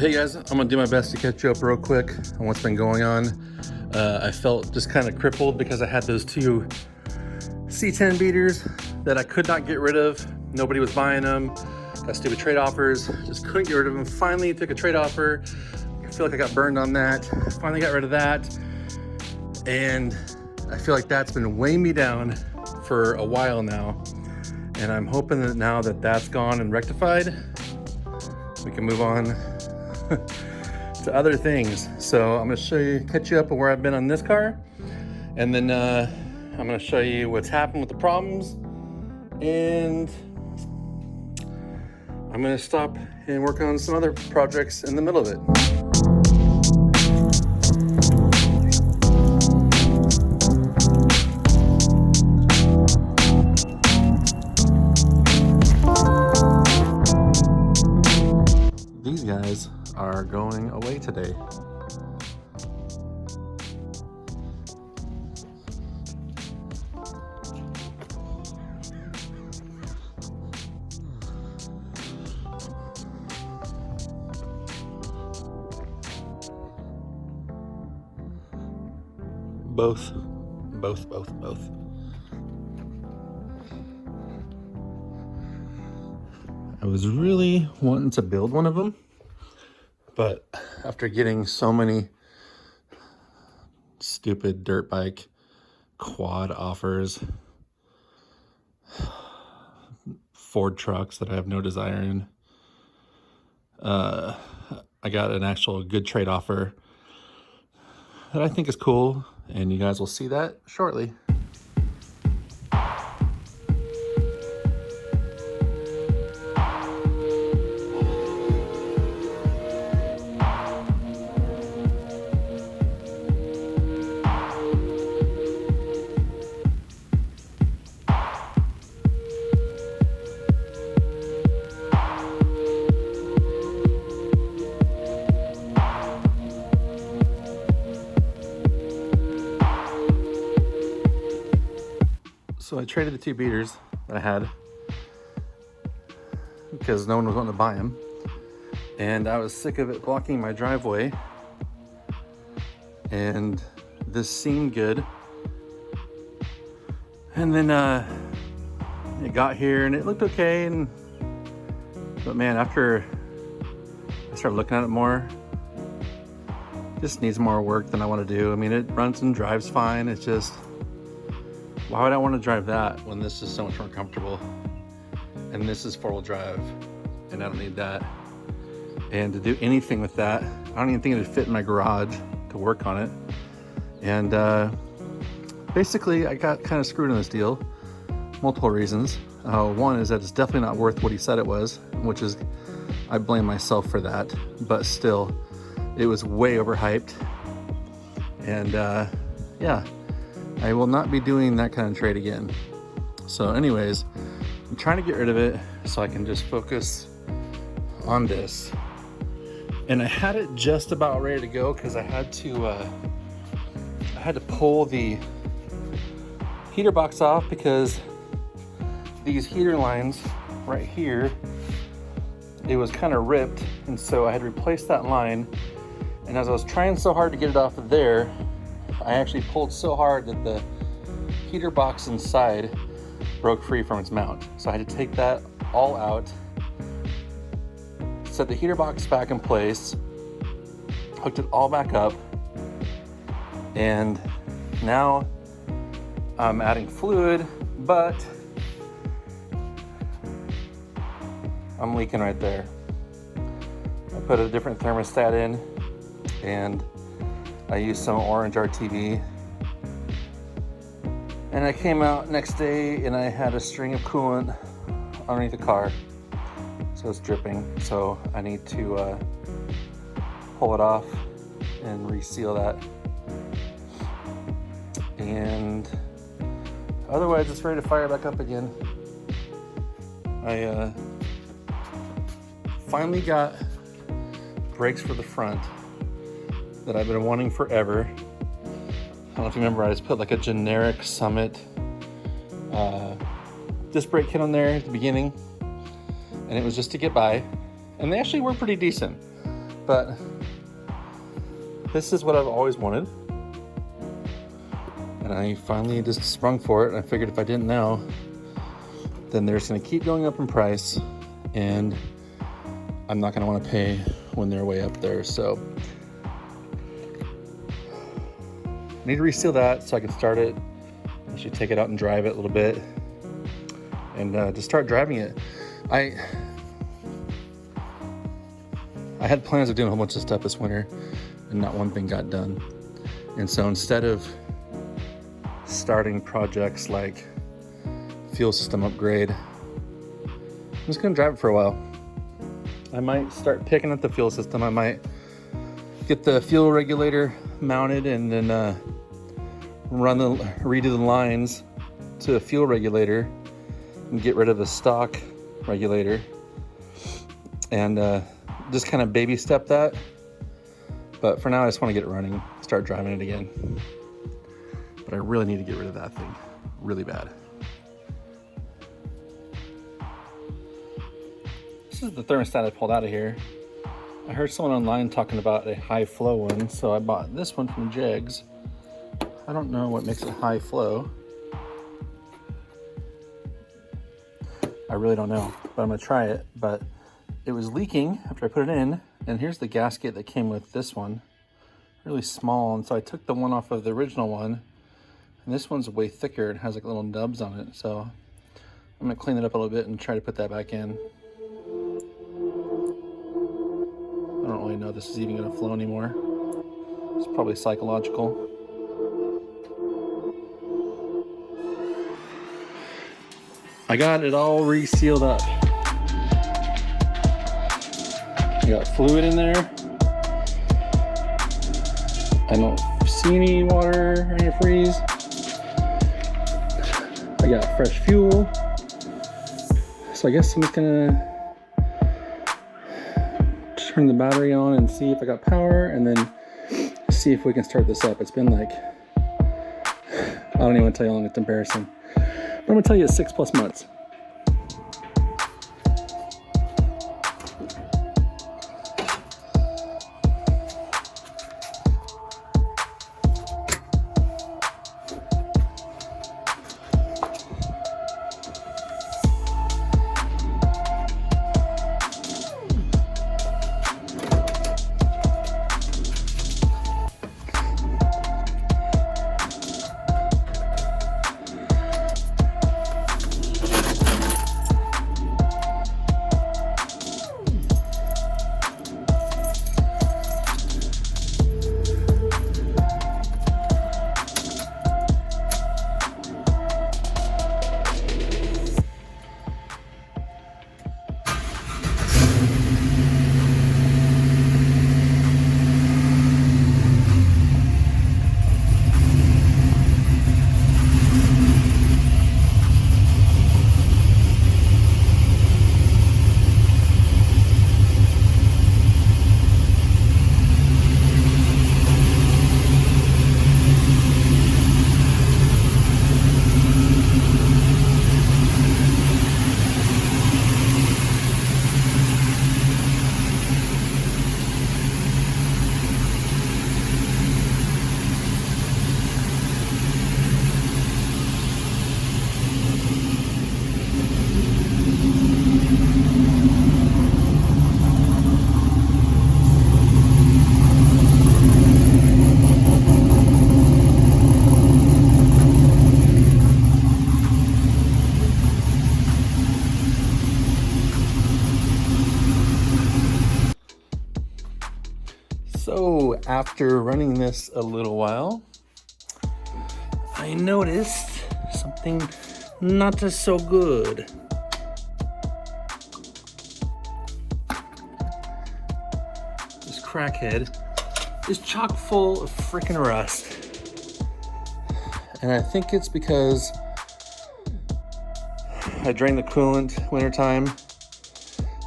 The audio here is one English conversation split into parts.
Hey guys, I'm gonna do my best to catch you up real quick on what's been going on. I felt just kind of crippled because I had those two C10 beaters that I could not get rid of. Nobody was buying them. Got stupid trade offers, just couldn't get rid of them. Finally took a trade offer. I feel like I got burned on that. Finally got rid of that. And I feel like that's been weighing me down for a while now. And I'm hoping that now that that's gone and rectified, we can move on to other things. So I'm gonna catch you up on where I've been on this car, and then I'm gonna show you what's happened with the problems, and I'm gonna stop and work on some other projects in the middle of it. These guys are going away today. Both. I was really wanting to build one of them, but after getting so many stupid dirt bike quad offers, Ford trucks that I have no desire in, I got an actual good trade offer that I think is cool, and you guys will see that shortly. So I traded the two beaters that I had because no one was wanting to buy them, and I was sick of it blocking my driveway, and this seemed good. And then it got here and it looked okay, but man, after I started looking at it more, it just needs more work than I want to do. I mean, it runs and drives fine. It's just, why would I want to drive that when this is so much more comfortable? And this is 4-wheel drive, and I don't need that. And to do anything with that, I don't even think it would fit in my garage to work on it. And basically, I got kind of screwed in this deal. Multiple reasons. One is that it's definitely not worth what he said it was, which is, I blame myself for that. But still, it was way overhyped. And yeah. I will not be doing that kind of trade again. So anyways, I'm trying to get rid of it so I can just focus on this. And I had it just about ready to go because I had to pull the heater box off because these heater lines right here, it was kind of ripped, and so I had to replace that line. And as I was trying so hard to get it off of there, I actually pulled so hard that the heater box inside broke free from its mount. So I had to take that all out, set the heater box back in place, hooked it all back up, and now I'm adding fluid, but I'm leaking right there. I put a different thermostat in, and I used some orange RTV, and I came out next day and I had a string of coolant underneath the car, so it's dripping. So I need to pull it off and reseal that, and otherwise it's ready to fire back up again. I finally got brakes for the front that I've been wanting forever. I don't know if you remember, I just put like a generic Summit disc brake kit on there at the beginning, and it was just to get by, and they actually were pretty decent. but this is what I've always wanted. And I finally just sprung for it. And I figured if I didn't now, then they're just gonna keep going up in price, and I'm not gonna wanna pay when they're way up there. So I need to reseal that so I can start it. I should take it out and drive it a little bit and just start driving it. I had plans of doing a whole bunch of stuff this winter and not one thing got done. And so instead of starting projects like fuel system upgrade, I'm just gonna drive it for a while. I might start picking up the fuel system. I might get the fuel regulator mounted and then redo the lines to a fuel regulator and get rid of the stock regulator, and just kind of baby step that. But for now, I just want to get it running, start driving it again. But I really need to get rid of that thing really bad. This is the thermostat I pulled out of here. I heard someone online talking about a high flow one, so I bought this one from Jegs. I don't know what makes it high flow. I really don't know, but I'm gonna try it. But it was leaking after I put it in, and here's the gasket that came with this one. Really small, and so I took the one off of the original one, and this one's way thicker and has like little nubs on it. So I'm gonna clean it up a little bit and try to put that back in. I don't really know if this is even gonna flow anymore. It's probably psychological. I got it all resealed up. I got fluid in there. I don't see any water or any freeze. I got fresh fuel. So I guess I'm just gonna turn the battery on and see if I got power, and then see if we can start this up. It's been like, I don't even want to tell you how long. It's embarrassing. But I'm gonna tell you it's 6+ months. So after running this a little while, I noticed something not so good. This crackhead is chock full of freaking rust. And I think it's because I drained the coolant wintertime,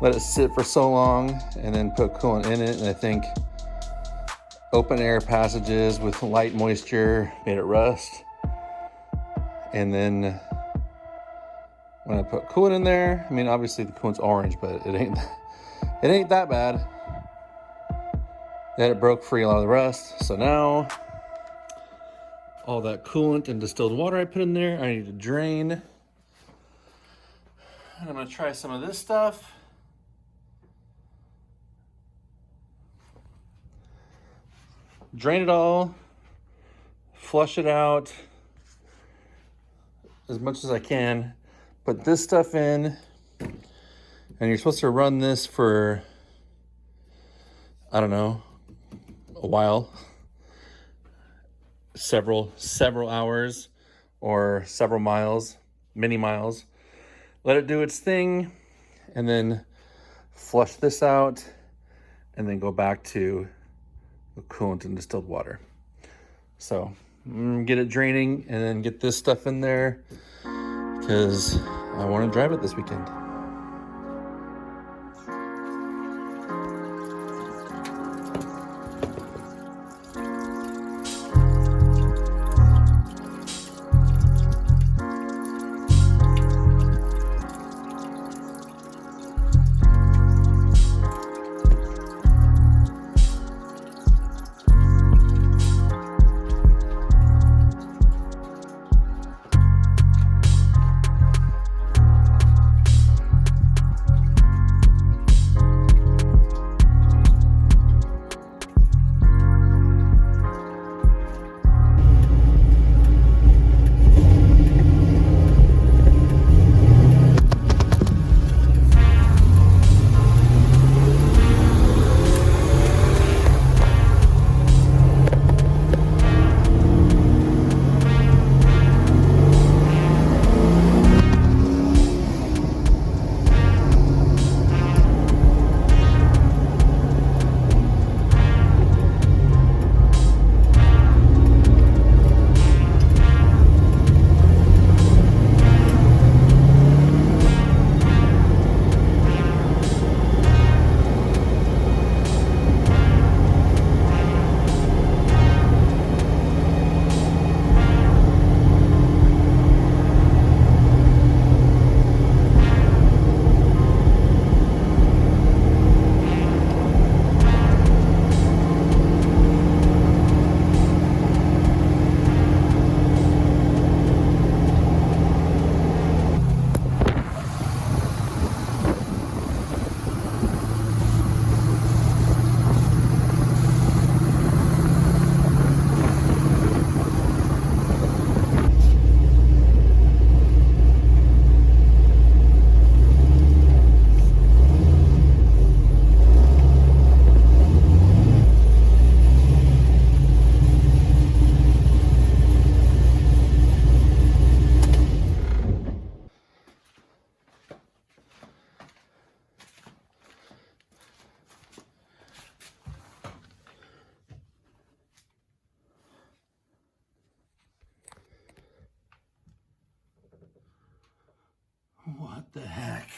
let it sit for so long, and then put coolant in it, and I think open air passages with light moisture made it rust. And then when I put coolant in there, I mean, obviously the coolant's orange, but it ain't that bad. Then it broke free a lot of the rust. So now all that coolant and distilled water I put in there, I need to drain. And I'm gonna try some of this stuff. Drain it all, flush it out as much as I can. Put this stuff in, and you're supposed to run this for, I don't know, a while. Several hours or several miles, many miles. Let it do its thing, and then flush this out, and then go back to the coolant and distilled water. So get it draining and then get this stuff in there because I want to drive it this weekend. What the heck?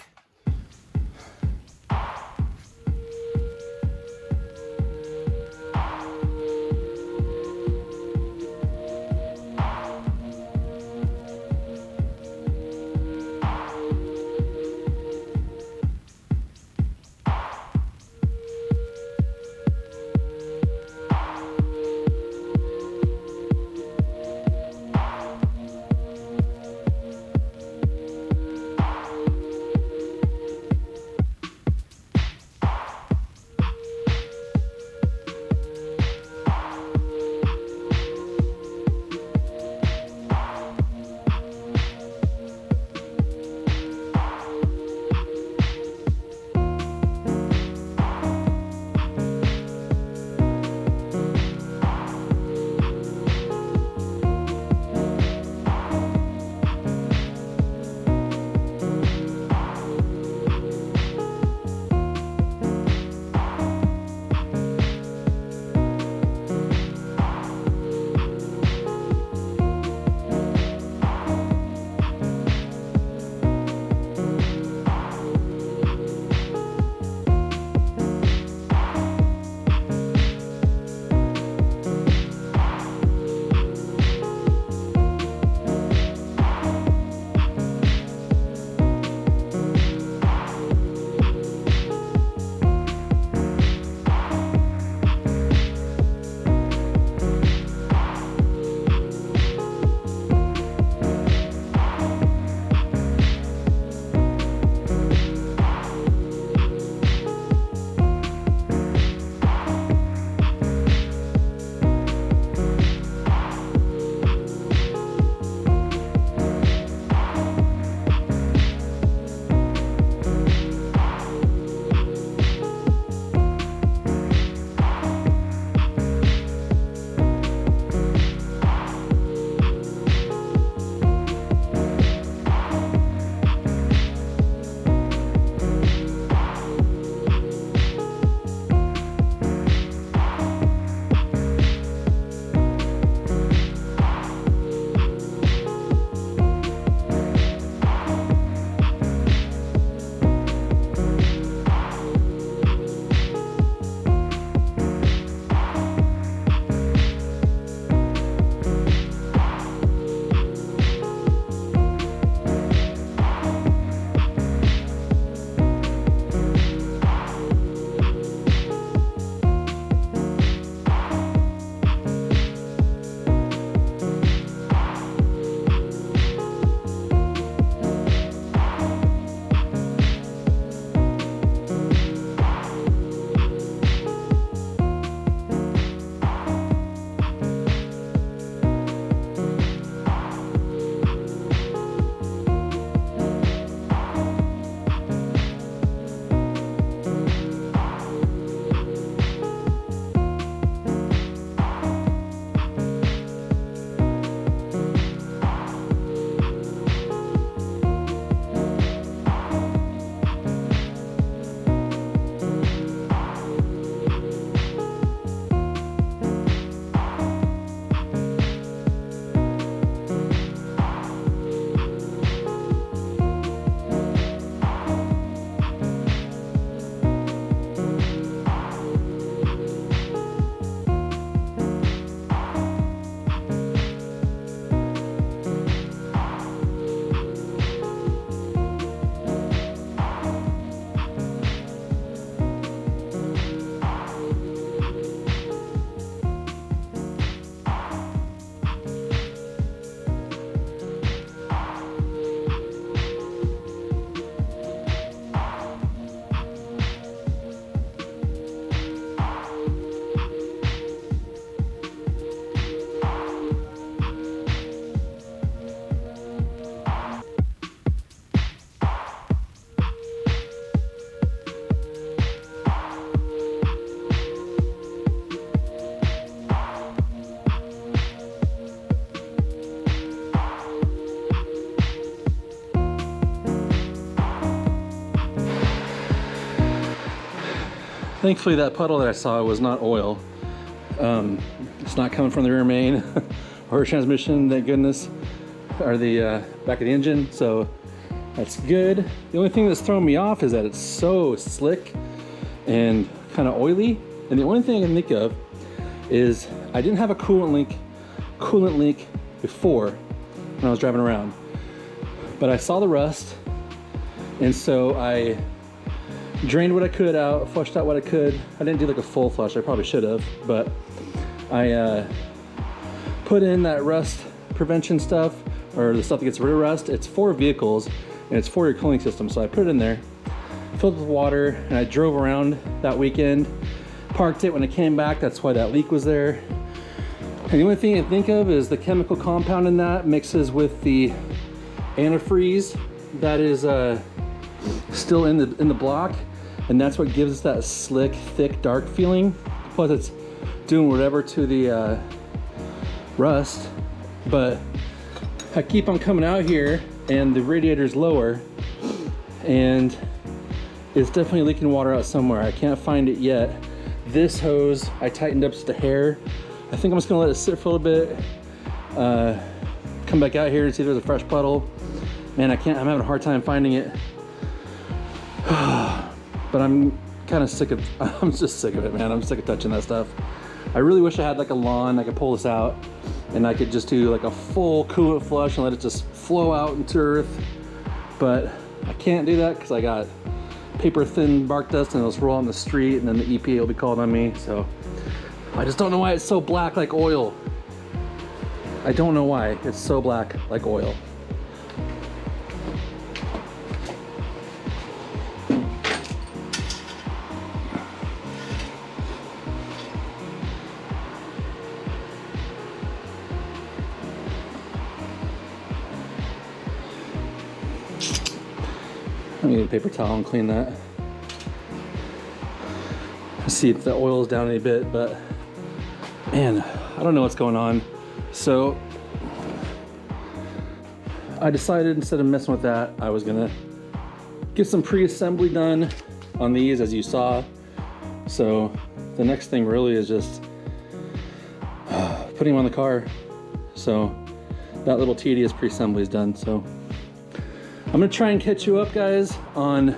Thankfully that puddle that I saw was not oil. It's not coming from the rear main or transmission, thank goodness, or the back of the engine, so that's good. The only thing that's throwing me off is that it's so slick and kind of oily, and the only thing I can think of is I didn't have a coolant leak before when I was driving around, but I saw the rust, and so I drained what I could out, flushed out what I could. I didn't do like a full flush, I probably should have, but I put in that rust prevention stuff, or the stuff that gets rid of rust. It's for vehicles and it's for your cooling system, so I put it in there, filled it with water, and I drove around that weekend, parked it. When I came back, that's why that leak was there. And the only thing I think of is the chemical compound in that mixes with the antifreeze that is still in the block, and that's what gives that slick, thick, dark feeling. Plus it's doing whatever to the rust, but I keep on coming out here and the radiator's lower and it's definitely leaking water out somewhere. I can't find it yet. This hose I tightened up just a hair. I think I'm just gonna let it sit for a little bit, come back out here and see if there's a fresh puddle. Man, I'm having a hard time finding it. But I'm kind of sick of, I'm just sick of it, man. I'm sick of touching that stuff. I really wish I had like a lawn, I could pull this out and I could just do like a full coolant flush and let it just flow out into earth. But I can't do that because I got paper thin bark dust and it'll roll on the street and then the EPA will be called on me. So I just don't know why it's so black like oil. I don't know why it's so black like oil. I need a paper towel and clean that. See if the oil is down any bit, but man, I don't know what's going on. So I decided instead of messing with that, I was gonna get some pre-assembly done on these, as you saw. So the next thing really is just putting them on the car. So that little tedious pre-assembly is done. So I'm gonna try and catch you up, guys, on,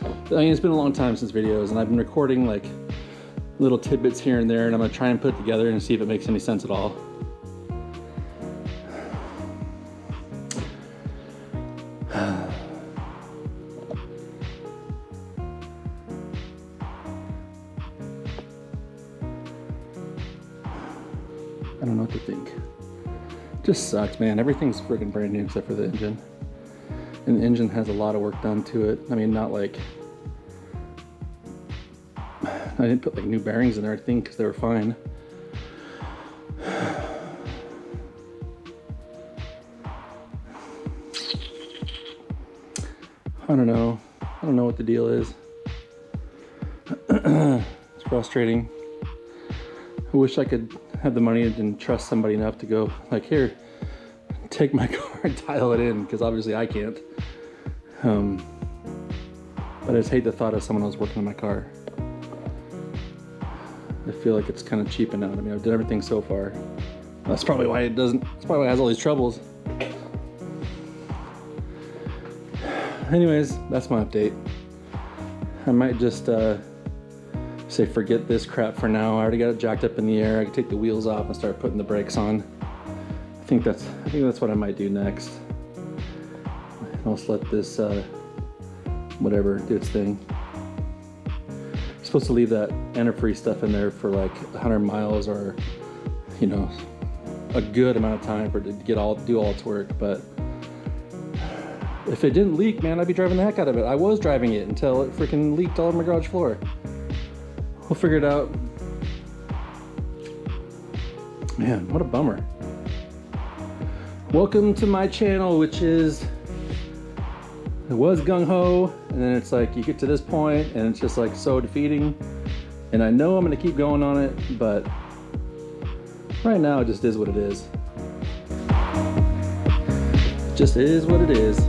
I mean, it's been a long time since videos and I've been recording like little tidbits here and there, and I'm gonna try and put it together and see if it makes any sense at all. I don't know what to think. Just sucks, man. Everything's freaking brand new except for the engine. And the engine has a lot of work done to it. I mean, not like, I didn't put like new bearings in there, I think, because they were fine. I don't know. I don't know what the deal is. It's frustrating. I wish I could have the money and trust somebody enough to go like, here, take my car and dial it in, because obviously I can't. But I just hate the thought of someone else working on my car. I feel like it's kind of cheaping out. I mean, I've done everything so far. That's probably why it doesn't, that's probably why it has all these troubles. Anyways, that's my update. I might just say forget this crap for now. I already got it jacked up in the air. I can take the wheels off and start putting the brakes on. I think that's what I might do next. I'll just let this whatever do its thing. I'm supposed to leave that antifreeze stuff in there for like 100 miles, or you know, a good amount of time for it to do all its work. But if it didn't leak, man, I'd be driving the heck out of it. I was driving it until it freaking leaked all over my garage floor. We'll figure it out. Man, what a bummer. Welcome to my channel, which is, it was gung-ho, and then it's like you get to this point and it's just like so defeating. And I know I'm gonna keep going on it, but right now it just is what it is. Just is what it is.